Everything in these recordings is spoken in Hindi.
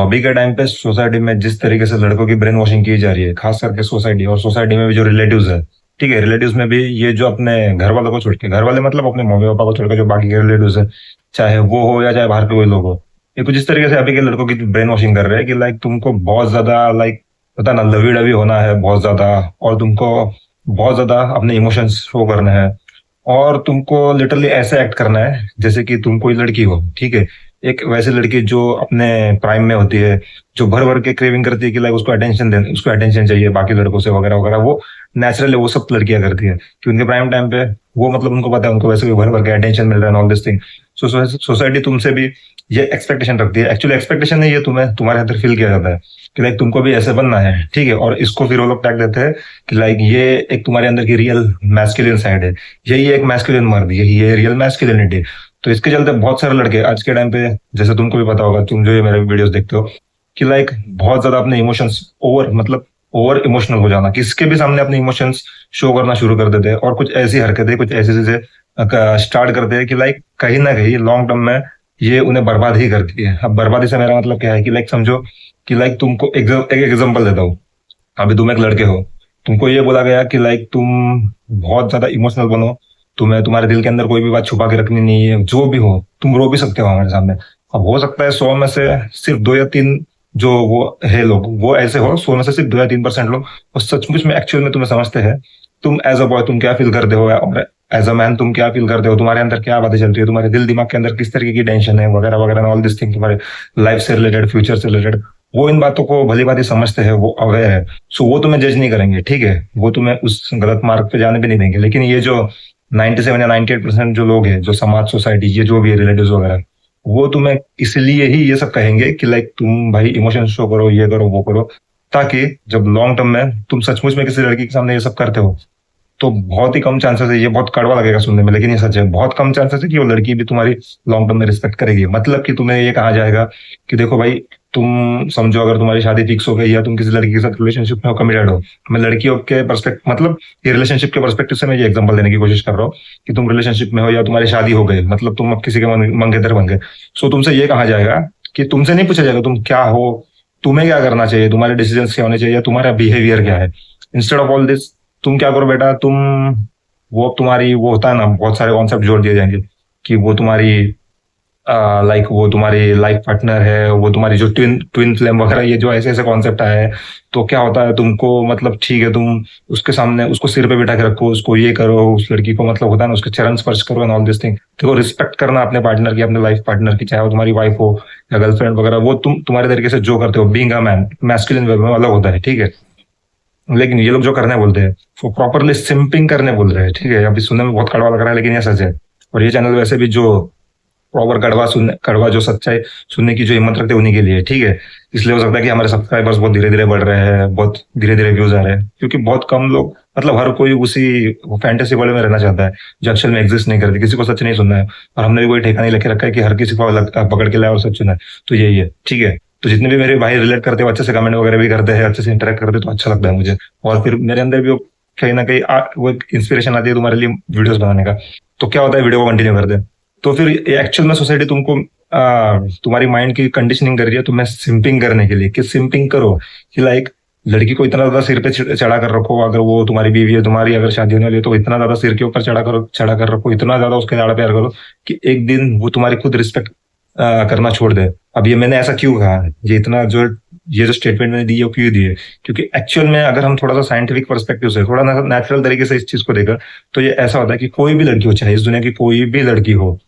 अभी के टाइम पे सोसाइटी में जिस तरीके से लड़कों की ब्रेन वॉशिंग की जा रही है, खास करके सोसाइटी और सोसाइटी में भी जो रिलेटिव्स है, ठीक है, रिलेटिव्स में भी ये जो अपने घर वालों को छोड़ के, घर वाले मतलब अपने मम्मी पापा को छोड़ के जो बाकी के रिलेटिव्स है, चाहे वो हो या चाहे बाहर के कोई लोग हो, ये कुछ इस तरीके से अभी के लड़कों की ब्रेन वॉशिंग कर रहे हैं कि लाइक तुमको बहुत ज्यादा लाइक पता ना लवी डवी होना है बहुत ज्यादा, और तुमको बहुत ज्यादा अपने इमोशंस शो करने हैं, और तुमको लिटरली ऐसे एक्ट करना है जैसे कि तुम कोई लड़की हो, ठीक है। एक वैसी लड़की जो अपने प्राइम में होती है, जो भर भर के क्रेविंग करती है कि लाइक उसको अटेंशन चाहिए बाकी लड़कों से वगैरह वगैरह, वो नेचुरली वो सब लड़कियां करती है कि उनके प्राइम टाइम पे वो मतलब उनको पता है उनको वैसे भी भर भर के अटेंशन मिल रहा है all this thing. So society तुमसे भी ये एक्सपेक्टेशन रखती है, एक्चुअली एक्सपेक्टेशन नहीं, ये तुम्हें तुम्हारे अंदर फील किया जाता है कि लाइक तुमको भी ऐसे बनना है, ठीक है। और इसको फिर वो लोग टैग देते हैं कि लाइक ये एक तुम्हारे अंदर की रियल मैस्कुलिन साइड है, यही एक मैस्कुलिन मर्द, यही ये रियल मैस्कुलिनिटी। तो इसके चलते बहुत सारे लड़के आज के टाइम पे, जैसे तुमको भी पता होगा, तुम जो ये मेरे वीडियोस देखते हो, कि लाइक बहुत ज्यादा अपने इमोशंस ओवर मतलब ओवर इमोशनल हो जाना, किसके भी सामने अपने इमोशंस शो करना शुरू कर देते हैं, और कुछ ऐसी हरकतें कुछ ऐसी चीजें स्टार्ट करते हैं कि लाइक कहीं ना कहीं लॉन्ग टर्म में ये उन्हें बर्बाद ही करती है। अब बर्बादी से मेरा मतलब क्या है कि लाइक समझो कि लाइक तुमको एक एग्जांपल देता हूँ। अभी तुम एक लड़के हो, तुमको ये बोला गया कि लाइक तुम बहुत ज्यादा इमोशनल बनो, तुम्हें तुम्हारे दिल के अंदर कोई भी बात छुपा के रखनी नहीं है, जो भी हो तुम रो भी सकते हो हमारे सामने। अब हो सकता है 100 में से सिर्फ 2 या 3 जो वो है लोग, वो ऐसे हो 100 में से सिर्फ 2 या 3% लोग और सचमुच में एक्चुअल में तुम्हें समझते हैं। तुम एज अ बॉय तुम क्या फील करते हो, और एज अ मैन तुम क्या फील करते हो, तुम्हारे अंदर क्या बातें चल रही है, तुम्हारे दिल दिमाग के अंदर किस तरीके की टेंशन है वगैरह वगैरह, ऑल दिस थिंग, तुम्हारे लाइफ से रिलेटेड, फ्यूचर से रिलेटेड, वो इन बातों को भली भांति समझते हैं, वो अवेयर है। सो वो तुम्हें जज नहीं करेंगे, ठीक है, वो तुम्हें उस गलत मार्ग पे जाने भी नहीं देंगे। लेकिन ये जो 97 या 98% जो लोग हैं, जो समाज सोसाइटी ये जो भी रिलेटिव्स वगैरह, वो तुम्हें इसलिए ही ये सब कहेंगे कि लाइक तुम भाई इमोशन शो करो, ये करो वो करो, ताकि जब लॉन्ग टर्म में तुम सचमुच में किसी लड़की के सामने ये सब करते हो, तो बहुत ही कम चांसेस है, ये बहुत कड़वा लगेगा सुनने में लेकिन ये सच है, बहुत कम चांसेस है कि वो लड़की भी तुम्हारी लॉन्ग टर्म में रिस्पेक्ट करेगी। मतलब कि तुम्हें ये कहा जाएगा कि देखो भाई, तुम समझो अगर तुम्हारी शादी फिक्स हो गई या तुम किसी लड़की के साथ रिलेशनशिप में हो, कमिटेड हो, मैं लड़कियों के पर्सपेक्ट मतलब ये रिलेशनशिप के पर्सपेक्टिव से मैं ये एग्जांपल देने की कोशिश कर रहा हूँ कि तुम रिलेशनशिप में हो या तुम्हारी शादी हो गई, मतलब तुम अब किसी के मंगेतर बन गए। सो तुमसे ये कहा जाएगा कि तुमसे नहीं पूछा जाएगा तुम क्या हो, तुम्हें क्या करना चाहिए, तुम्हारे डिसीजन क्या होने चाहिए, तुम्हारा बिहेवियर क्या है। इंस्टेड ऑफ ऑल दिस, तुम क्या करो बेटा, तुम वो तुम्हारी वो होता है ना, बहुत सारे कॉन्सेप्ट जोड़ दिए जाएंगे कि वो तुम्हारी लाइक वो तुम्हारी लाइफ पार्टनर है, वो तुम्हारी जो ट्विन ट्विन फ्लेम वगैरह, ये जो ऐसे ऐसे कॉन्सेप्ट आए हैं। तो क्या होता है तुमको, मतलब ठीक है, तुम उसके सामने उसको सिर पे बिठा के रखो, उसको ये करो, उस लड़की को मतलब होता है ना उसके चरण स्पर्श करो एंड ऑल दिस थिंग। देखो, रिस्पेक्ट करना अपने पार्टनर की, अपने लाइफ पार्टनर की, चाहे वो तुम्हारी वाइफ हो या गर्लफ्रेंड वगैरह, वो तुम्हारे तरीके से जो करते हो, बीइंग अ मैन, मैस्कुलिन वे में अलग होता है, ठीक है। लेकिन ये लोग जो करने बोलते हैं वो प्रॉपरली सिंपिंग करने बोल रहे हैं, ठीक है। अभी सुनने में बहुत कड़वा लग रहा है लेकिन ये सच है। और ये चैनल वैसे भी जो प्रॉपर कड़वा जो सच्चाई सुनने की जो हिम्मत रखते हैं उन्हीं के लिए, ठीक है। इसलिए हो सकता है कि हमारे सब्सक्राइबर्स बहुत धीरे धीरे बढ़ रहे हैं, बहुत धीरे धीरे व्यूज आ रहे हैं, क्योंकि बहुत कम लोग, मतलब हर कोई उसी फैंटेसी वर्ल्ड में रहना चाहता है जो एक्चुअल में एग्जिस्ट नहीं करती, किसी को सच नहीं सुनना है। और हमने भी कोई ठेका नहीं लेके रखा है कि हर किसी को पकड़ के लाए और सच सुना है। तो यही है, ठीक है। तो जितने भी मेरे भाई रिलेट करते हैं, अच्छे से कमेंट वगैरह भी करते हैं, अच्छे से इंटरेक्ट करते हैं, तो अच्छा लगता है मुझे। और फिर मेरे अंदर भी वो कहीं ना कहीं वो इंस्पिरेशन आती है तुम्हारे लिए वीडियोस बनाने का। तो क्या होता है, वीडियो को कंटिन्यू करते हैं। तो फिर एक्चुअल में सोसाइटी तुमको तुम्हारी माइंड की कंडीशनिंग कर रही है तुम्हें सिंपिंग करने के लिए, कि सिंपिंग करो, कि लाइक लड़की को इतना ज्यादा सिर पे चढ़ा कर रखो, अगर वो तुम्हारी बीवी है, तुम्हारी अगर शादी होने वाली है, तो इतना ज्यादा सिर के ऊपर चढ़ा कर रखो, इतना ज्यादा उसके लाड़ प्यार करो कि एक दिन वो तुम्हारी खुद रिस्पेक्ट करना छोड़ दे। अब ये मैंने ऐसा क्यों कहा, ये जो स्टेटमेंट मैंने दी है वो क्यों दी है, क्योंकि एक्चुअल में अगर हम थोड़ा सा साइंटिफिक पर्सपेक्टिव से, थोड़ा नेचुरल तरीके से इस चीज को देखा, तो ये ऐसा होता है कि कोई भी लड़की हो, चाहे इस दुनिया की कोई भी लड़की हो,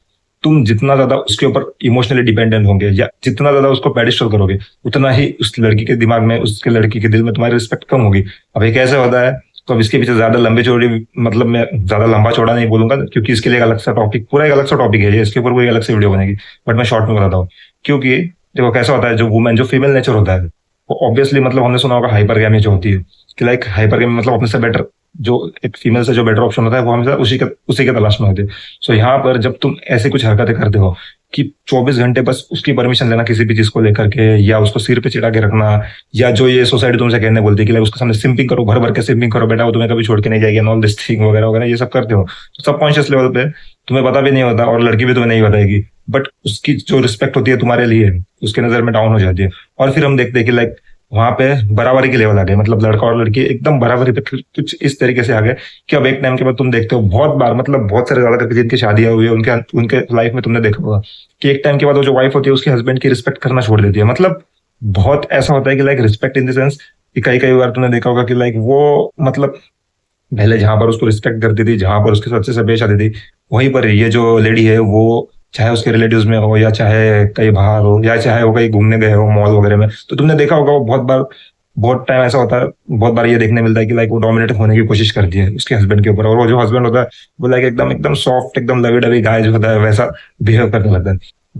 तुम जितना ज्यादा उसके ऊपर इमोशनली डिपेंडेंट होंगे या जितना ज्यादा उसको पेडिस्टल करोगे, उतना ही उस लड़की के दिमाग में, उसके लड़की के दिल में तुम्हारी रिस्पेक्ट कम होगी। अब ये कैसे होता है, तो अब इसके पीछे ज्यादा लंबे चौड़ी, मतलब मैं ज्यादा लंबा चौड़ा नहीं बोलूंगा क्योंकि इसके लिए एक अलग सा टॉपिक, पूरा एक अलग सा टॉपिक है ये, इसके ऊपर कोई अलग से वीडियो बनेगी, बट मैं शॉर्ट में बताता हूँ। क्योंकि देखो कैसा होता है, जो वुमेन, जो फीमेल नेचर होता है, वो ऑब्वियसली, मतलब हमने सुना होगा हाइपरगैमी जो होती है, कि लाइक हाइपरगैमी मतलब अपने से बेटर, जो एक फीमेल से जो बेटर ऑप्शन होता है वो हमेशा उसी के तलाश में होते हैं। सो यहाँ पर जब तुम ऐसे कुछ हरकतें करते हो कि 24 घंटे बस उसकी परमिशन लेना किसी भी चीज को लेकर के, या उसको सिर पे चिढ़ा के रखना, या जो ये सोसाइटी तुमसे कहने बोलती है कि लाइक उसके सामने सिंपिंग करो, भर भर के सिंपिंग करो बेटा, वो तुम्हें कभी छोड़ के नहीं जाएगी, ऑल दिस थिंग वगैरह वगैरह, ये सब करते हो तो सबकॉन्शियस लेवल पे तुम्हें पता भी नहीं होता, और लड़की भी तुम्हें नहीं बताएगी बट उसकी जो रिस्पेक्ट होती है तुम्हारे लिए उसके नजर में डाउन हो जाती है। और फिर हम देखते हैं कि लाइक वहां पे बराबरी के लेवल आ गए, मतलब लड़का और लड़की एकदम बराबरी पे कुछ इस तरीके से आ गए कि अब एक टाइम के बाद तुम देखते हो बहुत बार, मतलब बहुत सारे ज्यादा करके जिनकी शादियां हुई है उनके उनके लाइफ में तुमने देखा होगा कि एक टाइम के बाद वो जो वाइफ होती है उसके हस्बैंड की रिस्पेक्ट करना छोड़ देती है। मतलब बहुत ऐसा होता है कि like respect in the sense कि कई कई बार तुमने देखा होगा कि लाइक वो मतलब पहले जहां पर उसको रिस्पेक्ट करती थी, जहां पर उसके साथ अच्छे से पेश आती थी, वहीं पर ये जो लेडी है वो चाहे उसके रिलेटिव्स में हो या चाहे कहीं बाहर हो या चाहे वो कहीं घूमने गए हो मॉल वगैरह में, तो तुमने देखा होगा वो बहुत बार, बहुत टाइम ऐसा होता है, बहुत बार ये देखने मिलता है कि लाइक वो डोमिनेट होने की कोशिश करती है उसके हस्बैंड के ऊपर, और वो जो हस्बैंड होता है वो लाइक एकदम एकदम सॉफ्ट एकदम लवी डवी गाय जो होता है वैसा बिहेव करने लगता है।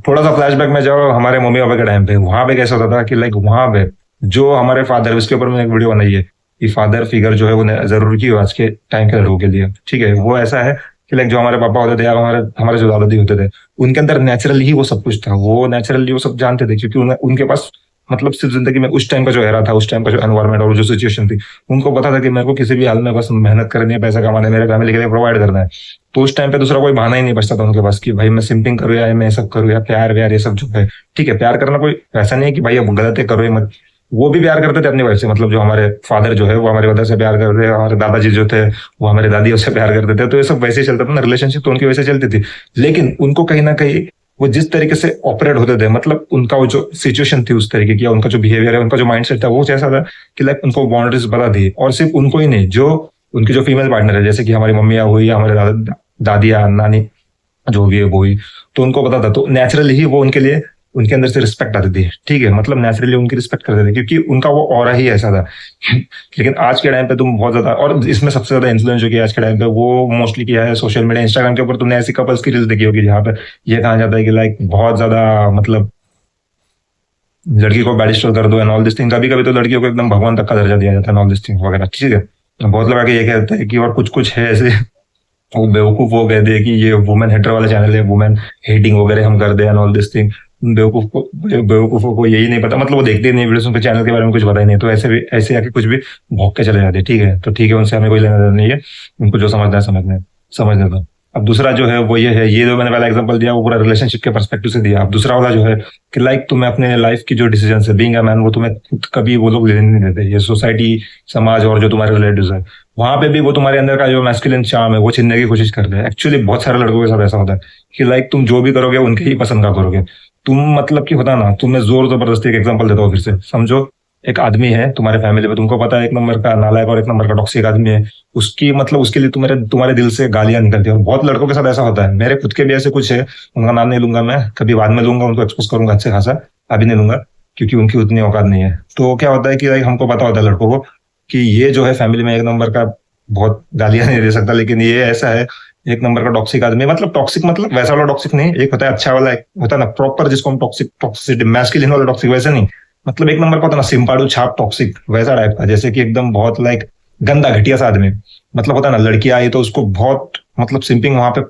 थोड़ा सा फ्लैशबैक में जाओ हमारे मम्मी पापा के टाइम पे, वहां पे कैसा होता था कि लाइक वहां पे जो हमारे फादर, उसके ऊपर मैंने एक वीडियो बनाई है कि फादर फिगर जो है वो जरूर की हो आज के टाइम के लड़कों के लिए, ठीक है। वो ऐसा है कि लाइक जो हमारे पापा होते थे या हमारे हमारे जो दादाजी होते थे उनके अंदर नेचुरली ही वो सब कुछ था, वो नेचुरली वो सब जानते थे क्योंकि उनके पास मतलब सिर्फ जिंदगी में उस टाइम का जो एरा था, उस टाइम का जो एनवायरमेंट और जो सिचुएशन थी, उनको पता था कि मेरे को किसी भी हाल में बस मेहनत करनी है, पैसा कमाना है, मेरे फैमिली के लिए प्रोवाइड करना है। तो उस टाइम पे दूसरा कोई बहाना ही नहीं बचता था उनके पास कि भाई मैं सिंपिंग करूँ या मैं सब करूँ या प्यार व्यार ये सब जो है, ठीक है प्यार करना कोई ऐसा नहीं है कि भाई अब गलत है करो ये मत, वो भी प्यार करते थे अपनी वाइफ से, मतलब जो हमारे फादर जो है वो हमारी मदर से प्यार करते थे, हमारे दादाजी जो थे वो हमारे दादियों से प्यार करते थे, तो ये सब वैसे ही चलता था ना, रिलेशनशिप तो उनकी वैसे चलती थी। लेकिन उनको कहीं ना कहीं वो जिस तरीके से ऑपरेट होते थे, मतलब उनका वो जो सिचुएशन थी उस तरीके की, या उनका जो बिहेवियर है, उनका जो माइंडसेट था वो ऐसा था कि लाइक उनको बाउंड्रीज बता दी, और सिर्फ उनको ही नहीं, जो उनकी जो फीमेल पार्टनर है जैसे कि हमारी मम्मियाँ हुई या हमारे दादी या नानी जो भी है वो ही, तो उनको पता था, तो नेचुरली ही वो उनके लिए उनके अंदर से रिस्पेक्ट आती थी, ठीक है, मतलब नेचुरली उनकी रिस्पेक्ट करते थे क्योंकि उनका वो ऑरा ही ऐसा था। लेकिन आज के टाइम पे तुम बहुत ज्यादा, और इसमें सबसे ज्यादा इन्फ्लुएंस जो किया आज के टाइम पे वो मोस्टली किया है सोशल मीडिया, इंस्टाग्राम के ऊपर तुमने ऐसी कपल्स की रील्स देखी होगी जहाँ पे ये कहा जाता है कि लाइक बहुत ज्यादा मतलब लड़की को बैरिस्टर कर दो एंड ऑल दिस थिंग, कभी कभी तो लड़कियों को एकदम भगवान तक का दर्जा दिया जाता है ऑल दिस थिंग वगैरह, ठीक है। बहुत लोग आके ये कहते हैं कि और कुछ कुछ है ऐसे वो बेवकूफ वो कहते हैं कि ये वुमेन हेटर वाला चैनल है, वुमेन हेटिंग वगैरह हम कर दे एंड ऑल दिस थिंग। बेवकूफों को यही नहीं पता, मतलब वो देखते ही नहीं वीडियोस, उनके चैनल के बारे में कुछ पता ही नहीं, तो ऐसे भी ऐसे आके कुछ भी भौंक के चले जाते हैं, ठीक है, तो ठीक है उनसे हमें कोई लेना देना नहीं है, उनको जो समझना है समझने दो। अब दूसरा जो है वो ये है, ये जो मैंने पहला एग्जांपल दिया वो पूरा रिलेशनशिप के पर्सपेक्टिव से दिया। अब दूसरा वाला जो है कि लाइक तुम्हें अपने लाइफ की जो डिसीजन है बीइंग अ मैन, वो तुम्हें खुद कभी वो लोग लेने नहीं देते, ये सोसाइटी समाज और जो तुम्हारे रिलेटिव्स है वहां पे भी वो तुम्हारे अंदर का जो मैस्कुलिन चार्म है वो छीनने की कोशिश करते हैं। एक्चुअली बहुत सारे लड़कों के साथ ऐसा होता है कि लाइक तुम जो भी करोगे उनके ही पसंद का करोगे तुम, मतलब कि होता ना, तुम्हें जोर जबरदस्ती एक एग्जांपल देता हूँ फिर से, समझो एक आदमी है तुम्हारे फैमिली में, तुमको पता है एक नंबर का नालायक और एक नंबर का टॉक्सिक आदमी है, उसकी मतलब उसके लिए तुम्हारे तुम्हारे दिल से गालियां निकलती है, और बहुत लड़कों के साथ ऐसा होता है, मेरे खुद के भी ऐसे कुछ है, उनका नाम नहीं लूंगा मैं, कभी बाद में लूंगा, उनको एक्सपोज करूंगा अच्छे खासा, अभी नहीं लूंगा क्योंकि उनकी उतनी औकात नहीं है। तो क्या होता है कि लाइक हमको पता होता है लड़कों को कि ये जो है फैमिली में एक नंबर का बहुत गालियां नहीं दे सकता, लेकिन ये ऐसा है एक नंबर का टॉक्सिक आदमी, मतलब टॉक्सिक मतलब वैसा वाला टॉक्सिक नहीं, एक होता है अच्छा वाला, एक होता है ना प्रॉपर जिसको हम टॉक्सिक टॉक्सिसिटी मैस्कुलिन वाला टॉक्सिक, वैसे नहीं, मतलब एक नंबर का होता है ना सिंपाड़ू छाप टॉक्सिक वैसा टाइप का, जैसे कि एकदम बहुत लाइक गंदा घटिया सा आदमी, मतलब होता है ना लड़की आई तो उसको बहुत मतलब सिंपिंग वहां पे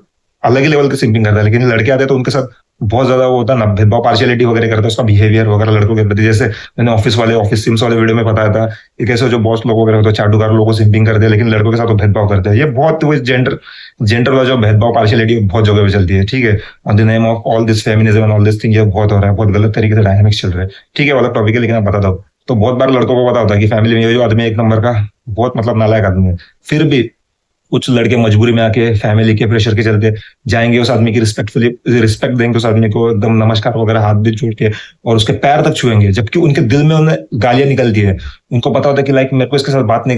अलग ही लेवल की सिंपिंग करता है, लेकिन लड़के आते हैं तो उनके साथ बहुत ज्यादा वो होता है ना भेदभाव पार्शियलिटी वगैरह करता है, उसका बिहेवियर वगैरह लड़कों के प्रति, जैसे मैंने ऑफिस सिम्स वाले वीडियो में बताया था कि कैसे जो बॉस लोग वगैरह होते हैं चाटुकार लोगों को सिंपिंग करते हैं, लेकिन लड़कों के साथ वो भेदभाव करते हैं, ये बहुत वो जेंडर जेंडर वाला जो भेदभाव पार्शियलिटी बहुत जगह पे चलती है, ठीक है, on the name of all this feminism and all this thing, ये बहुत हो रहा है, बहुत गलत तरीके से डायनामिक्स चल रहा है, ठीक है, वाला टॉपिक है, लेकिन मैं बता दूं तो बहुत बार लड़कों को पता होता है कि फैमिली में ये जो आदमी एक नंबर का बहुत मतलब नालायक आदमी है, फिर भी कुछ लड़के मजबूरी में आके फैमिली के प्रेशर के चलते जाएंगे उस आदमी की रिस्पेक्टफुली रिस्पेक्ट देंगे उस आदमी को, एकदम नमस्कार वगैरह हाथ भी जोड़ के और उसके पैर तक छुएंगे, जबकि उनके दिल में उन्हें गालियां निकलती है, उनको पता होता है कि लाइक मेरे को इसके साथ बात नहीं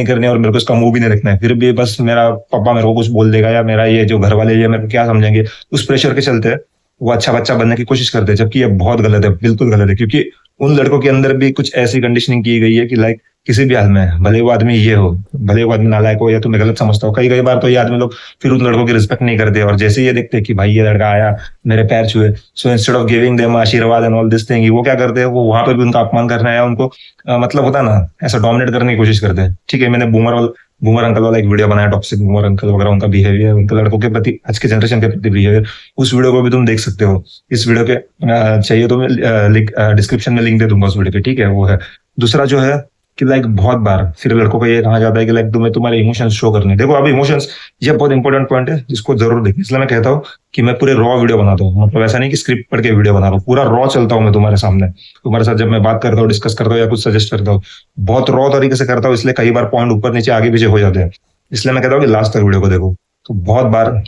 करनी है और मेरे को इसका मुंह भी नहीं रखना है, फिर भी बस मेरा पापा मेरे को कुछ बोल देगा या मेरा ये जो घर वाले ये मेरे को क्या समझेंगे, उस प्रेशर के चलते वो अच्छा बच्चा बनने की कोशिश करते हैं, जबकि ये बहुत गलत है, बिल्कुल गलत है, क्योंकि उन लड़कों के अंदर भी कुछ ऐसी कंडीशनिंग की गई है कि लाइक किसी भी हाल में भले वो आदमी ये हो, भले वो आदमी नालायक हो या तुम्हें गलत समझता हो, कई कई बार तो ये आदमी लोग फिर उन लड़कों की रिस्पेक्ट नहीं करते, और जैसे ये देखते हैं कि भाई ये लड़का आया मेरे पैर छुए, so instead of giving them आशीर्वाद एंड ऑल दिस थिंग, वो क्या करते हैं, वो वहां पर भी उनका अपमान करना है उनको, मतलब होता है ना ऐसा डोमिनेट करने की कोशिश करते हैं, ठीक है। मैंने बूमर अंकल वाला एक वीडियो बनाया, टॉक्सिक बूमर अंकल वगैरह, उनका बिहेवियर, उनके लड़कों के प्रति आज के जनरेशन के प्रति बिहेवियर, उस वीडियो को भी तुम देख सकते हो, इस वीडियो के चाहिए तो मैं डिस्क्रिप्शन में लिंक दे दूंगा उस वीडियो के, ठीक है, वो है। दूसरा जो है कि लाइक बहुत बार फिर लड़कों को ये कहा जाता है कि लाइक तुम्हें तुम्हारे इमोशंस शो करने हैं। देखो अब इमोशंस ये बहुत इंपॉर्टेंट पॉइंट है जिसको जरूर देखिए, इसलिए मैं कहता हूँ कि मैं पूरे रॉ वीडियो बनाता हूँ, मतलब ऐसा नहीं कि स्क्रिप्ट पढ़ के वीडियो बना रहा हूँ, पूरा रॉ चलता हूँ मैं तुम्हारे सामने, तुम्हारे साथ जब मैं बात करता हूँ, डिस्कस करता हूँ या कुछ सजेस्ट करता हूँ, बहुत रॉ तरीके से करता हूँ, इसलिए कई बार पॉइंट ऊपर नीचे आगे पीछे हो जाते हैं। इसलिए मैं कहता हूँ कि लास्ट तक वीडियो को देखो। तो बहुत बार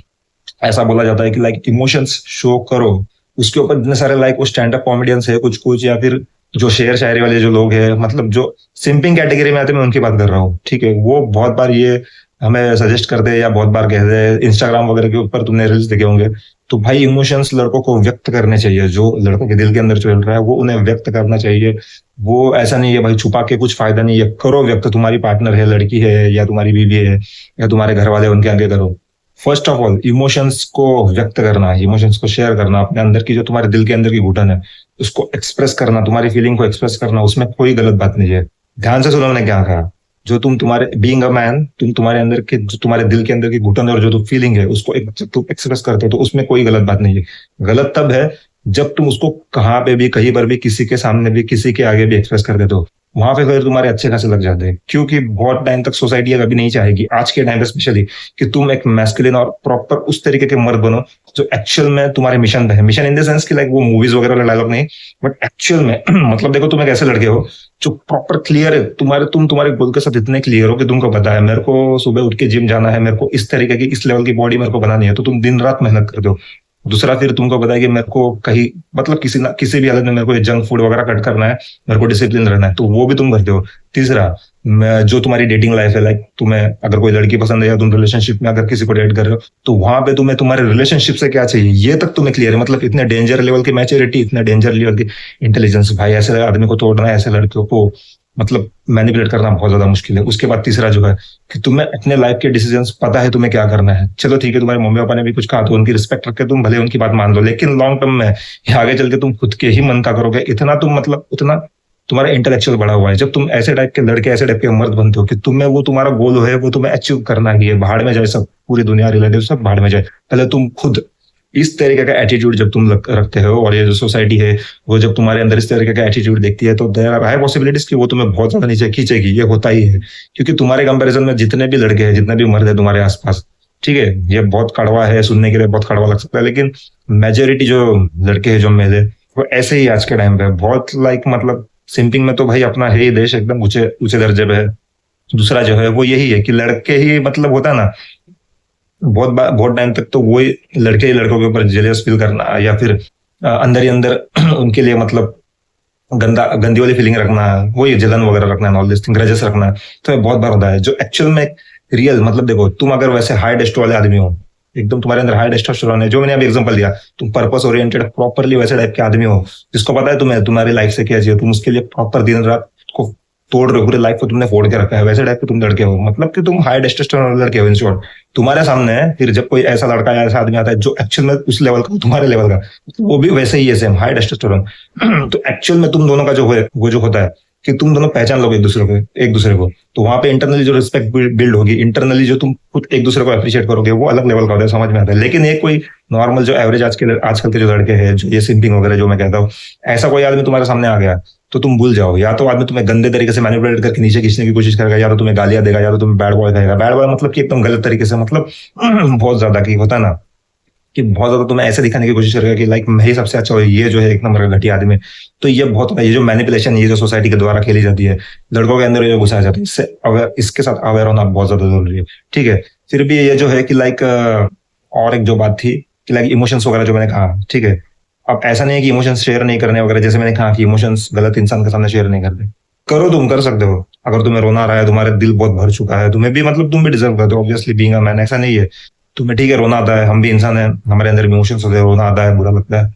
ऐसा बोला जाता है कि लाइक इमोशंस शो करो, उसके ऊपर इतने सारे लाइक वो स्टैंड अप कॉमेडियंस है कुछ कुछ, या फिर जो शेर शायरी वाले जो लोग हैं, मतलब जो सिंपिंग कैटेगरी में आते हैं, मैं उनकी बात कर रहा हूँ, ठीक है, वो बहुत बार ये हमें सजेस्ट करते हैं या बहुत बार कहते हैं, इंस्टाग्राम वगैरह के ऊपर तुमने रील्स देखे होंगे। तो भाई इमोशंस लड़कों को व्यक्त करने चाहिए, जो लड़कों के दिल के अंदर चल रहा है वो उन्हें व्यक्त करना चाहिए। वो ऐसा नहीं है भाई छुपा के कुछ फायदा नहीं है, करो व्यक्त। तुम्हारी पार्टनर है, लड़की है या तुम्हारी बीवी है या तुम्हारे घर वाले, उनके आगे करो। फर्स्ट ऑफ ऑल इमोशंस को व्यक्त करना, इमोशंस को शेयर करना, अपने अंदर की जो तुम्हारे दिल के अंदर की घुटन है उसको एक्सप्रेस करना, तुम्हारी फीलिंग को एक्सप्रेस करना, उसमें कोई गलत बात नहीं है। ध्यान से सुनो मैंने क्या कहा। जो तुम तुम्हारे बीइंग अ मैन, तुम तुम्हारे अंदर के जो तुम्हारे दिल के अंदर की घुटन है और जो तुम फीलिंग है उसको जब तुम एक्सप्रेस करते हो तो उसमें कोई गलत बात नहीं है। गलत तब है जब तुम उसको कहाँ पे भी कहीं पर भी किसी के सामने भी किसी के आगे भी एक्सप्रेस कर देते हो, वहां पे फिर तुम्हारे अच्छे खासे लग जाते हैं। क्योंकि बहुत टाइम तक सोसाइटी कभी नहीं चाहेगी, आज के टाइम पे स्पेशली, कि तुम एक मैस्कुलिन और प्रॉपर उस तरीके के मर्द बनो जो एक्चुअल में तुम्हारे मिशन पे है। मिशन इन द सेंस कि लाइक वो मूवीज वगैरह वाला डायलॉग नहीं, बट एक्चुअल में मतलब देखो तुम एक ऐसे लड़के हो जो प्रॉपर क्लियर है, तुम तुम्हारे गोल के साथ इतने क्लियर हो कि तुमको पता है मेरे को सुबह उठ के जिम जाना है, मेरे को इस तरीके की इस लेवल की बॉडी मेरे को बनानी है, तो तुम दिन रात मेहनत करते हो। दूसरा फिर तुमको पता है कि मेरे को कहीं मतलब किसी ना किसी भी हालत में मेरे को जंक फूड वगैरह कट करना है, मेरे को डिसिप्लिन रहना है, तो वो भी तुम करते हो। तीसरा, जो तुम्हारी डेटिंग लाइफ है, लाइक तुम्हें अगर कोई लड़की पसंद है या तुम रिलेशनशिप में अगर किसी को डेट कर रहे हो, तो वहां पे तुम्हें तुम्हारे रिलेशनशिप से क्या चाहिए ये तक तुम्हें क्लियर है। मतलब इतने डेंजर लेवल की मैच्योरिटी, इतने डेंजर लेवल की इंटेलिजेंस, भाई ऐसे आदमी को तोड़ना है, ऐसे लड़कियों को मतलब मैनिपुलेट करना बहुत ज्यादा मुश्किल है। उसके बाद तीसरा जो है कि तुम्हें अपने लाइफ के डिसीजंस पता है तुम्हें क्या करना है। चलो ठीक है, तुम्हारे मम्मी पापा ने भी कुछ कहा तो उनकी रिस्पेक्ट रख के तुम भले उनकी बात मान लो, लेकिन लॉन्ग टर्म में या आगे चल के तुम खुद के ही मन का करोगे, इतना तुम मतलब उतना तुम्हारा इंटेलेक्चुअल बढ़ा हुआ है। जब तुम ऐसे टाइप के लड़के, ऐसे टाइप के मर्द बनते हो कि तुम्हें वो तुम्हारा गोल है वो तुम्हें अचीव करना ही है, बाहर में जाए सब, पूरी दुनिया रिलेटिव सब बाहर में जाए, पहले तुम खुद इस तरीके का एटीट्यूड जब तुम रखते हो, और ये जो सोसाइटी है वो जब तुम्हारे अंदर इस तरीके का एटीट्यूड देखती है, तो देयर आर हाई पॉसिबिलिटीज कि वो तुम्हें बहुत ज्यादा नीचे खींचेगी। ये होता ही है, क्योंकि तुम्हारे कंपैरिजन में जितने भी लड़के हैं, जितने भी मर्द है तुम्हारे आसपास, ठीक है, ये बहुत कड़वा है सुनने के लिए, बहुत कड़वा लग सकता है, लेकिन मेजोरिटी जो लड़के हैं जो मेरे, वो ऐसे ही आज के टाइम पे बहुत लाइक मतलब सिंपिंग में तो भाई अपना है ही देश एकदम ऊंचे ऊंचे दर्जे पे है। दूसरा जो है वो यही है कि लड़के ही मतलब होता है ना, बहुत टाइम तक तो वही लड़के ही लड़कों के ऊपर जेलियस फील करना, या फिर अंदर ही अंदर उनके लिए मतलब गंदी वाली फीलिंग रखना, वही जलन वगैरह रखना, ऑल दिस थिंग, ग्रजेस रखना, तो ये बहुत बार होता है। जो एक्चुअल में रियल मतलब देखो, तुम अगर वैसे हाई टेस्ट वाले आदमी हो, एकदम तुम्हारे अंदर हाई टेस्टोस्टेरोन है, जो मैंने अभी एग्जांपल दिया, तुम पर्पस ओरिएंटेड प्रॉपरली वैसे टाइप के आदमी हो जिसको पता है तुम्हें तुम्हारी लाइफ से क्या चाहिए, तुम उसके लिए प्रॉपर दिन रात को तोड़ रहे हो, पूरी लाइफ को तुमने फोड़ के रखा है, वैसे टाइप के तुम लड़के हो, मतलब कि तुम हाई टेस्टोस्टेरोन लड़के हो इन शॉर्ट। तुम्हारे सामने है फिर जब कोई ऐसा लड़का या ऐसा आदमी आता है जो एक्चुअल में उस लेवल का तुम्हारे लेवल का, तो वो भी वैसे ही है, सेम हाई टेस्टोस्टेरोन। तो एक्चुअल में तुम दोनों का जो है वो जो होता है कि तुम दोनों पहचान लोगे एक दूसरे को, तो वहां पे इंटरनली जो रिस्पेक्ट बिल्ड होगी, इंटरनली जो तुम खुद एक दूसरे को अप्रिशिएट करोगे, वो अलग लेवल का होता है, समझ में आता है। लेकिन एक कोई नॉर्मल जो एवरेज आजकल के जो लड़के हैं, जो ये सिंपिंग वगैरह जो मैं कहता हूँ, ऐसा कोई आदमी तुम्हारे सामने आ गया तो तुम भूल जाओ, या तो आदमी तुम्हें गंदे तरीके से मैनिपुलेट करके नीचे खींचने की कोशिश करेगा, या तो तुम्हें गालियां देगा, या तो तुम्हें बैड बॉय कहेगा। बैड बॉय मतलब कि एकदम गलत तरीके से, मतलब बहुत ज्यादा की होता है ना कि बहुत ज्यादा तुम्हें ऐसे दिखाने की कोशिश करेगा कि लाइक मैं ही सबसे अच्छा हूँ, ये जो है एक नंबर का घटिया आदमी। तो ये बहुत होता है, ये जो मैनिपुलेशन, ये जो सोसाइटी के द्वारा खेली जाती है लड़कों के अंदर, ये जो घुसाया जाता है, इससे अवेयर, इसके साथ अवेयर होना बहुत ज्यादा जरूरी है। ठीक है, फिर भी ये जो है कि लाइक और एक जो बात थी कि लाइक इमोशंस वगैरह जो मैंने कहा, ठीक है, अब ऐसा नहीं है कि इमोशंस शेयर नहीं करने वगैरह, जैसे मैंने कहा कि इमोशंस गलत इंसान के सामने शेयर नहीं करते, करो, तुम कर सकते हो। अगर तुम्हें रोना आ रहा है, तुम्हारे दिल बहुत भर चुका है, तुम्हें भी मतलब तुम भी डिजर्व करते हो ऑब्वियसली बीइंग अ मैन, ऐसा नहीं है, तुम्हें ठीक है रोना आता है, हम भी इंसान है, हमारे अंदर इमोशंस होते हैं, रोना आता है, बुरा लगता है,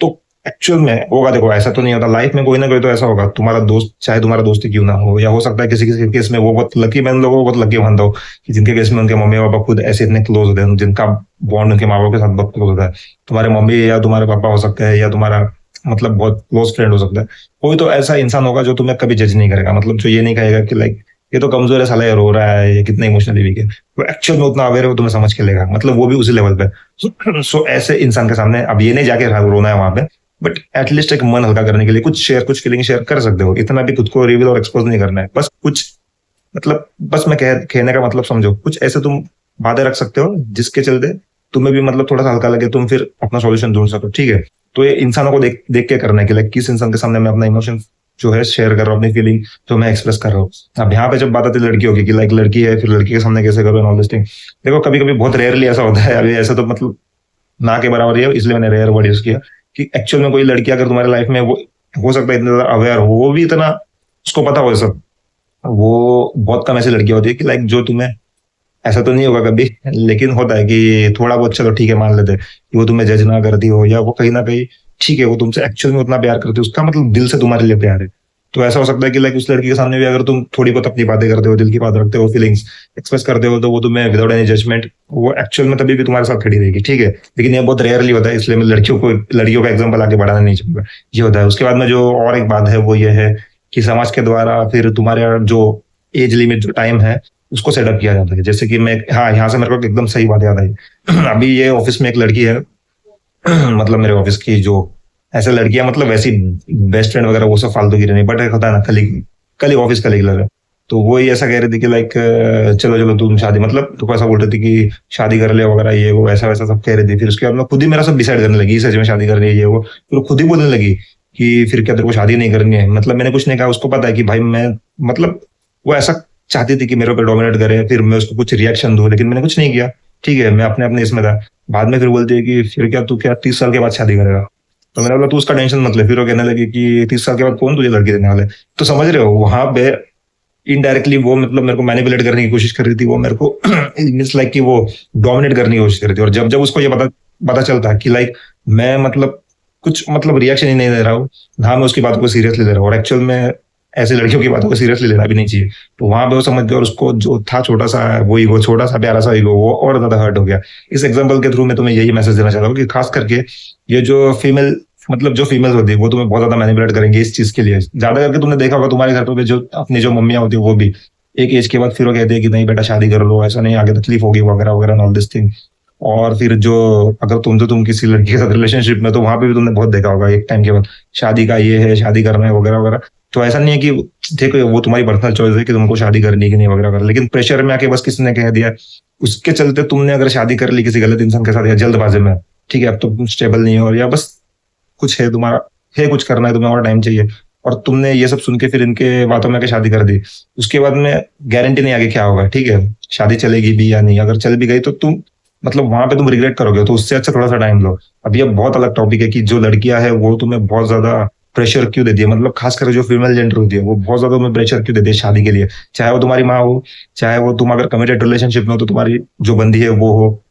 तो एक्चुअल में होगा। देखो ऐसा तो नहीं होता लाइफ में, कोई ना कोई तो ऐसा होगा, तुम्हारा दोस्त, चाहे तुम्हारा दोस्त ही क्यों ना हो, या हो सकता है किसी किसी केस में वो बहुत लकी, मैं उन लोगों को बहुत लकी मानता हूँ कि जिनके केस में उनके मम्मी पापा खुद ऐसे इतने क्लोज होते हैं, जिनका बॉन्ड उनके माँ बाप के साथ बहुत क्लोज होता है। तुम्हारे मम्मी या तुम्हारे पापा हो सकते हैं, या तुम्हारा मतलब बहुत क्लोज फ्रेंड हो सकता है, कोई तो ऐसा इंसान होगा जो तुम्हें कभी जज नहीं करेगा, मतलब जो ये नहीं कहेगा कि लाइक ये तो कमजोर है साला, ये रो रहा है, ये कितना इमोशनली वीक है, वो एक्चुअल में उतना अवेयर है, वो तुम्हें समझ के लेगा, मतलब वो भी उसी लेवल पे। सो ऐसे इंसान के सामने अब ये नहीं जाके रोना है वहां पे, बट एटलीस्ट एक मन हल्का करने के लिए कुछ फीलिंग शेयर कर सकते हो, इतना भी खुद को रिवील और एक्सपोज नहीं करना है। बस कुछ मतलब बस मैं कहने का मतलब समझो, कुछ ऐसे तुम बातें रख सकते हो जिसके चलते तुम्हें भी मतलब थोड़ा सा हल्का लगे, तुम फिर अपना सॉल्यूशन ढूंढ सको, ठीक है। तो ये इंसानों को देख देख के करना है कि लाइक किस इंसान के सामने मैं अपना इमोशन जो है शेयर कर रहा हूँ, अपनी फीलिंग जो मैं एक्सप्रेस कर रहा हूँ। अब यहाँ पे जब बात आती है लड़कियों की कि लाइक लड़की है फिर लड़की के सामने कैसे करो ऑल दिस थिंग, देखो कभी कभी बहुत रेयरली ऐसा होता है, अभी ऐसा तो मतलब ना के बराबर ही है, इसलिए मैंने रेयर वर्ड यूज किया कि एक्चुअल में कोई लड़की अगर तुम्हारे लाइफ में वो हो सकता है इतना ज्यादा अवेयर हो, वो भी इतना उसको पता हो सब, वो बहुत कम ऐसी लड़कियां होती है कि लाइक जो तुम्हें, ऐसा तो नहीं होगा कभी, लेकिन होता है कि थोड़ा बहुत चलो ठीक है मान लेते हैं कि वो तुम्हें जज ना करती हो, या वो कहीं ना कहीं ठीक है वो तुमसे एक्चुअल में उतना प्यार करती है, उसका मतलब दिल से तुम्हारे लिए प्यार है। तो ऐसा हो सकता है कि लाइक उस लड़की के सामने भी अगर तुम थोड़ी बहुत अपनी बातें करते हो, दिल की बात रखते हो, फीलिंग्स एक्सप्रेस करते हो, तो वो तुम्हें विदाउट एनी जजमेंट वो एक्चुअल में तभी भी तुम्हारे साथ खड़ी रहेगी, ठीक है। लेकिन ये बहुत रेयरली होता है, इसलिए मैं लड़कियों का एग्जाम्पल आगे बढ़ाना नहीं चाहूंगा। ये होता है। उसके बाद में जो और एक बात है वो ये है कि समाज के द्वारा फिर तुम्हारे जो एज लिमिट जो टाइम है उसको सेटअप किया जाता है। जैसे कि मैं, हाँ यहाँ से मेरे को एकदम सही बात याद आई अभी ये ऑफिस में एक लड़की है मतलब मेरे ऑफिस की जो ऐसे लड़कियां मतलब वैसी बेस्ट फ्रेंड वगैरह वो सब फालतू की नहीं, बट एक होता है ना कलीग, कलीग ऑफिस कलीग लगे, तो वो ही ऐसा कह रही थी कि लाइक चलो चलो तुम शादी, मतलब तो ऐसा बोल रही थी कि शादी कर ले वगैरह ये वो ऐसा वैसा सब कह रही थी। फिर उसके बाद मैं खुद ही मेरा सब डिसाइड करने लगी सच में शादी करनी है ये वो, फिर वो खुद ही बोलने लगी कि फिर क्या तेरे को शादी नहीं करनी है। मतलब मैंने कुछ नहीं कहा, उसको पता है कि भाई मैं मतलब वो ऐसा चाहती थी कि मेरे ऊपर डोमिनेट करे, फिर मैं उसको कुछ रिएक्शन दूं, लेकिन मैंने कुछ नहीं किया, ठीक है मैं अपने अपने इसमें था। बाद में फिर बोलती है कि फिर क्या तू क्या 30 साल के बाद शादी करेगा। तो मैंने बोला तू उसका टेंशन मत ले। फिर वो कहने लगी कि 30 साल के बाद कौन तुझे लड़की देने वाला है। तो समझ रहे हो वहां पे इनडायरेक्टली वो मतलब मेरे को मैनिपुलेट करने की कोशिश कर रही थी, वो मेरे को मीन्स लाइक कि वो डोमिनेट करने की कोशिश कर रही थी। और जब जब उसको ये पता पता चलता कि लाइक मैं मतलब कुछ मतलब रिएक्शन ही नहीं दे रहा हूँ, ना मैं उसकी बातों को सीरियसली ले रहा हूँ, और एक्चुअल में ऐसे लड़कियों की बातों को सीरियसली लेना भी नहीं चाहिए, तो वहां पे वो समझ गया और उसको जो था छोटा सा वो ईगो, छोटा सा प्यारा सा ईगो, वो और ज्यादा हर्ट हो गया। इस एग्जांपल के थ्रू मैं तुम्हें यही मैसेज देना चाहता हूँ कि खास करके ये जो फीमेल मतलब जो फीमेल्स होती है वो तुम्हें बहुत ज्यादा मैनिपुलेट करेंगे इस चीज के लिए। ज्यादा करके तुमने देखा होगा तुम्हारे घर पे जो अपनी जो मम्मियां होती है वो भी एक एज के बाद फिर वो कहते हैं कि नहीं बेटा शादी कर लो, ऐसा नहीं आगे तकलीफ होगी वगैरह वगैरह ऑल दिस थिंग। और फिर जो अगर तुम किसी लड़की के साथ रिलेशनशिप में, तो वहां पे भी तुमने बहुत देखा होगा एक टाइम के बाद शादी का ये है, शादी करना है वगैरह वगैरह। तो ऐसा नहीं है कि देखो वो तुम्हारी पर्सनल चॉइस है कि तुमको शादी करनी है कि नहीं वगैरह वगैरह, लेकिन प्रेशर में आके बस किसी ने कह दिया, उसके चलते तुमने अगर शादी कर ली किसी गलत इंसान के साथ या जल्दबाजी में, ठीक है अब तो तुम स्टेबल नहीं हो, या बस कुछ है तुम्हारा है कुछ करना है तुम्हें और टाइम चाहिए, और तुमने ये सब सुन के फिर इनके बातों में आके शादी कर दी। उसके बाद में गारंटी नहीं आगे क्या होगा, ठीक है शादी चलेगी भी या नहीं, अगर चल भी गई तो तुम मतलब वहां पे तुम रिग्रेट करोगे, तो उससे अच्छा थोड़ा सा टाइम लो। अब ये बहुत अलग टॉपिक है कि जो लड़कियां है वो तुम्हें बहुत ज्यादा प्रेशर क्यों देती है, मतलब खासकर जो फीमेल जेंडर होती है वो बहुत ज्यादा तुम्हें प्रेशर क्यों देती है शादी के लिए, चाहे वो तुम्हारी माँ हो, चाहे वो तुम अगर कमिटेड रिलेशनशिप में हो तो तुम्हारी जो बंदी है वो हो,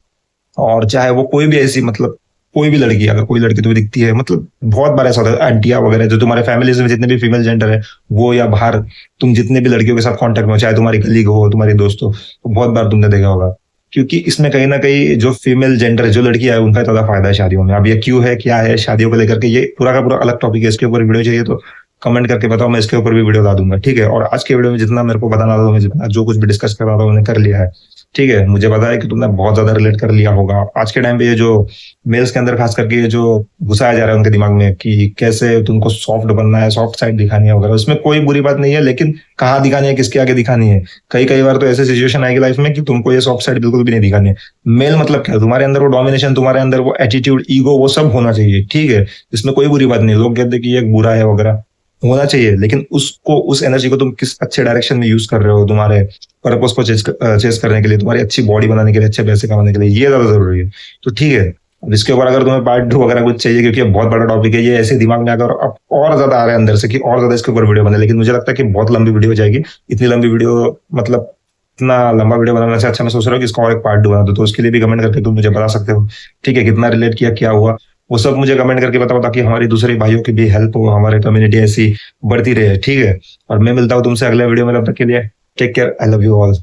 और चाहे वो कोई भी ऐसी मतलब कोई भी लड़की, अगर कोई लड़की तुम्हें दिखती है, मतलब बहुत बार ऐसा होता है आंटिया वगैरह जो तुम्हारे फैमिली में जितने भी फीमेल जेंडर है वो, या बाहर तुम जितने भी लड़कियों के साथ कांटेक्ट में हो, चाहे तुम्हारी कलीग हो तुम्हारी दोस्त हो, तो बहुत बार तुमने देखा होगा। क्योंकि इसमें कहीं ना कहीं जो फीमेल जेंडर है जो लड़की है उनका ज्यादा फायदा है शादियों में। अब ये क्यों है क्या है शादियों को लेकर के, ये पूरा का पूरा अलग टॉपिक है, इसके ऊपर वीडियो चाहिए तो कमेंट करके बताओ, मैं इसके ऊपर भी वीडियो ला दूंगा, ठीक है। और आज के वीडियो में जितना मेरे को बताना था, मैं जितना जो कुछ भी डिस्कस कर रहा था उन्हें कर लिया है, ठीक है। मुझे पता है कि तुमने बहुत ज्यादा रिलेट कर लिया होगा। आज के टाइम पे ये जो मेल्स के अंदर खास करके ये जो घुसाया जा रहा है उनके दिमाग में कि कैसे तुमको सॉफ्ट बनना है, सॉफ्ट साइड दिखानी है वगैरह, उसमें कोई बुरी बात नहीं है, लेकिन कहाँ दिखानी है, किसके आगे दिखानी है। कई कई बार तो ऐसे सिचुएशन आएगी लाइफ में कि तुमको ये सॉफ्ट साइड बिल्कुल भी नहीं दिखानी है। मेल मतलब क्या, तुम्हारे अंदर वो डोमिनेशन, तुम्हारे अंदर वो एटीट्यूड, ईगो, वो सब होना चाहिए, ठीक है। इसमें कोई बुरी बात नहीं। लोग कहते हैं कि ये बुरा है वगैरह, होना चाहिए, लेकिन उसको उस एनर्जी को तुम किस अच्छे डायरेक्शन में यूज कर रहे हो, तुम्हारे पर्पस को चेस करने के लिए, तुम्हारी अच्छी बॉडी बनाने के लिए, अच्छे पैसे कमाने के लिए, ये ज्यादा जरूरी है। तो ठीक है, अब इसके ऊपर अगर तुम्हें पार्ट 2 वगैरह कुछ चाहिए, क्योंकि ये बहुत बड़ा टॉपिक है, ये ऐसे दिमाग में अगर अब और ज्यादा आ रहा है अंदर से कि और ज्यादा इसके ऊपर वीडियो बने, लेकिन मुझे लगता है कि बहुत लंबी वीडियो हो जाएगी। इतनी लंबी वीडियो मतलब इतना लंबा वीडियो बनाने से अच्छा मैं सोच रहा हूँ कि इसका और एक पार्ट 2 बना दो, तो उसके लिए भी कमेंट करके तुम मुझे बता सकते हो, ठीक है, कितना रिलेट किया, क्या हुआ, वो सब मुझे कमेंट करके बताओ, ताकि हमारी दूसरे भाइयों की भी हेल्प हो, हमारे कम्युनिटी ऐसी बढ़ती रहे, ठीक है। और मैं मिलता हूँ तुमसे अगले वीडियो में, तब तक के लिए take care, I love you all.